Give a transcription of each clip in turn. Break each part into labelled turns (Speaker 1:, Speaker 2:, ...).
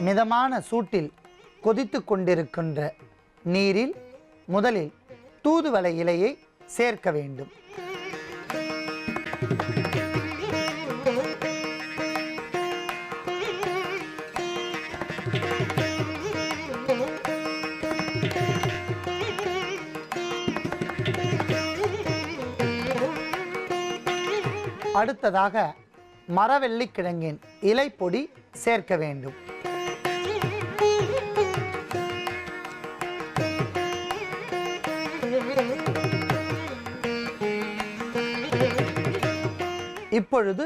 Speaker 1: மிதமான சூட்டில் கொதித்து கொண்டிருக்கின்ற நீரில் முதலில் தூதுவளை இலையை சேர்க்க வேண்டும். அடுத்ததாக மரவள்ளிக்கிழங்கின் இலை பொடி சேர்க்க வேண்டும். இப்பொழுது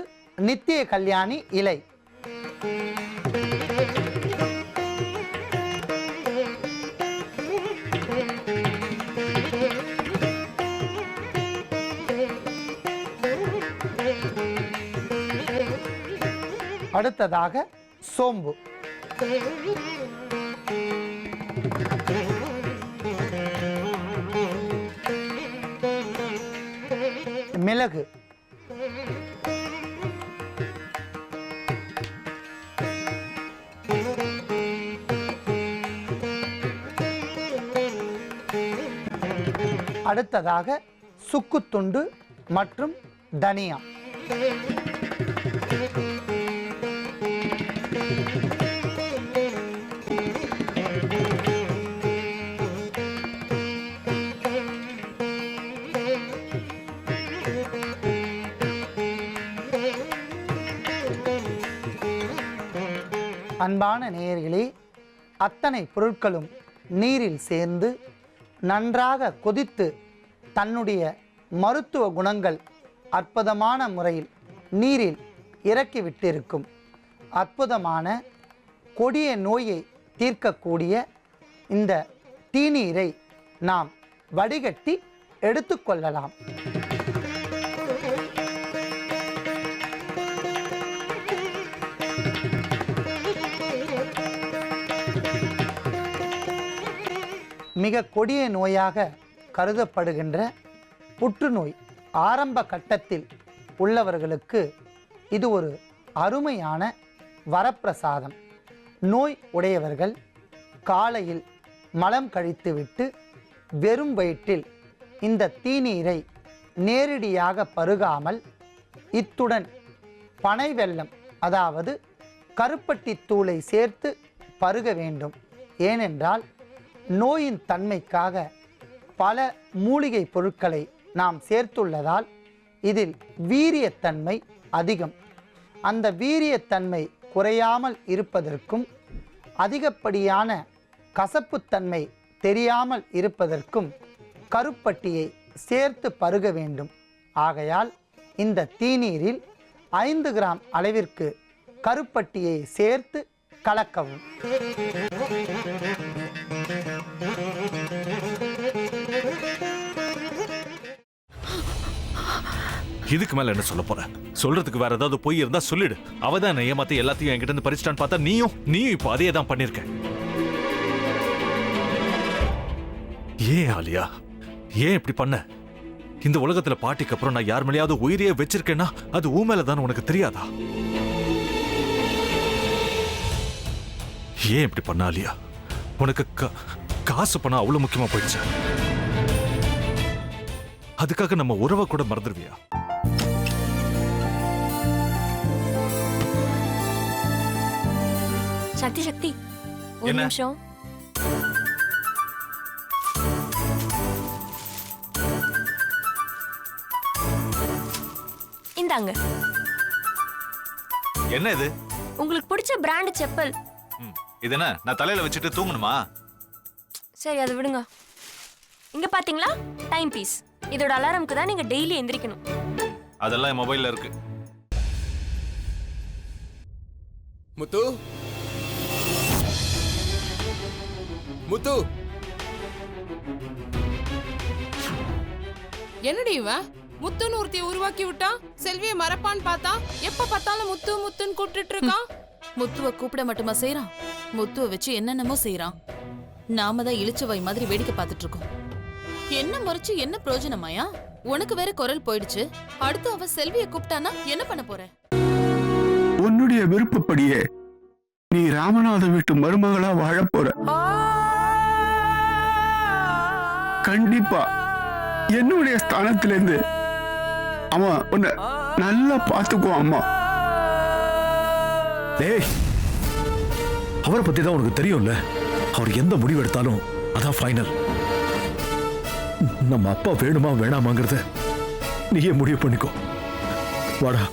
Speaker 1: நித்திய கல்யாணி இலை, அடுத்ததாக சோம்பு, மிளகு, அடுத்ததாக சுக்குத்துண்டு மற்றும் தனியா. அன்பான நேயர்களே, அத்தனை பொருட்களும் நீரில் சேர்ந்து நன்றாக கொதித்து தன்னுடைய மருத்துவ குணங்கள் அற்புதமான முறையில் நீரில் இறக்கிவிட்டிருக்கும் அற்புதமான கொடிய நோயை தீர்க்கக்கூடிய இந்த தீநீரை நாம் வடிகட்டி எடுத்துக்கொள்ளலாம். மிக கொடிய நோயாக கருதப்படுகின்ற புற்றுநோய் ஆரம்ப கட்டத்தில் உள்ளவர்களுக்கு இது ஒரு அருமையான வரப்பிரசாதம். நோய் உடையவர்கள் காலையில் மலம் கழித்துவிட்டு வெறும் வயிற்றில் இந்த தீநீரை நேரடியாக பருகாமல் இத்துடன் பனை வெல்லம், அதாவது கருப்பட்டி தூளை சேர்த்து பருக வேண்டும். ஏனென்றால் நோயின் தன்மைக்காக பல மூலிகை பொருட்களை நாம் சேர்த்துள்ளதால் இதில் வீரியத்தன்மை அதிகம். அந்த வீரியத்தன்மை குறையாமல் இருப்பதற்கும் அதிகப்படியான கசப்புத்தன்மை தெரியாமல் இருப்பதற்கும் கருப்பட்டியை சேர்த்து பருக வேண்டும். ஆகையால் இந்த தீநீரில் 5 கிராம் அளவிற்கு கருப்பட்டியை சேர்த்து கலக்கவும்.
Speaker 2: இதுக்கு மேல என்ன சொல்ல போற? சொல்றதுக்கு வேற ஏதாவது போய் இருந்தா சொல்லிடு. அவதான் ஏமாத்தி எல்லாத்தையும் என்கிட்ட இருந்து பறிச்சிட்டான்னு பார்த்தா நீயும் இப்ப அதே தான் பண்ணிருக்க. ஏன் ஆலியா, ஏன் இப்படி பண்ண? இந்த உலகத்துல பாட்டிக்கு அப்புறம் நான் யார் மேலேயாவது உயிரையே வச்சிருக்கேன்னா அது ஊ மேலதான் உனக்கு தெரியாதா? ஏன் இப்படி பண்ண ஆலியா? உனக்கு காசு பணம் அவ்வளவு முக்கியமா போயிடுச்சு. அதுக்காக நம்ம உறவை கூட மறந்துடுவியா?
Speaker 3: சக்தி சக்தி, ஒரு நிமிஷம். இந்தாங்க.
Speaker 2: என்ன இது?
Speaker 3: உங்களுக்கு பிடிச்ச பிராண்ட் செப்பல்.
Speaker 2: இது என்ன நான் தலையில வச்சுட்டு தூங்கணுமா?
Speaker 3: சரி, அதை விடுங்க. இங்க பாத்தீங்களா, டைம் பீஸ். இதோட அலாரம்க்கு தான் நீங்க டெய்லி எந்திரிக்கணும்.
Speaker 2: அதெல்லாம் என் மொபைல்ல இருக்கு.
Speaker 4: முத்து, முத்து,
Speaker 5: என்னடி இவன் முத்துன்னு ஒருத்தைய உருவாக்கி விட்டான்? செல்வியை மறப்பான்னு பார்த்தா எப்ப பார்த்தாலும் முத்து முத்துன்னு கூப்பிட்டு இருக்கான்.
Speaker 6: முத்துவ கூப்பிட மட்டுமா செய்யறான்? முத்துவ வச்சு என்னென்னமோ செய்யறான். நாம தான் இழிச்ச வாய் மாதிரி வேடிக்கை பார்த்துட்டு இருக்கோம். என்ன முறைச்சு என்ன பிரயோஜனமாயா? உனக்கு வேற குரல் போயிடுச்சு. அடுத்து அவ செல்வியை கூப்பிட்டானா என்ன பண்ண போற?
Speaker 7: உன்னுடைய விருப்பப்படியே நீ ராமநாத வீட்டு மருமகளா வாழ போற. கண்டிப்பா என்னுடைய ஸ்தானத்திலிருந்து அவன் உன்னை நல்லா பார்த்துக்குவான் அம்மா.
Speaker 8: டேய், அவரை பத்தி தான் உனக்கு தெரியும்ல. அவர் எந்த முடிவு எடுத்தாலும் அதான் ஃபைனல். நம்ம அப்பா வேணுமா வேணாமாங்கிறத நீயே முடிவு பண்ணிக்கோ. வாடா.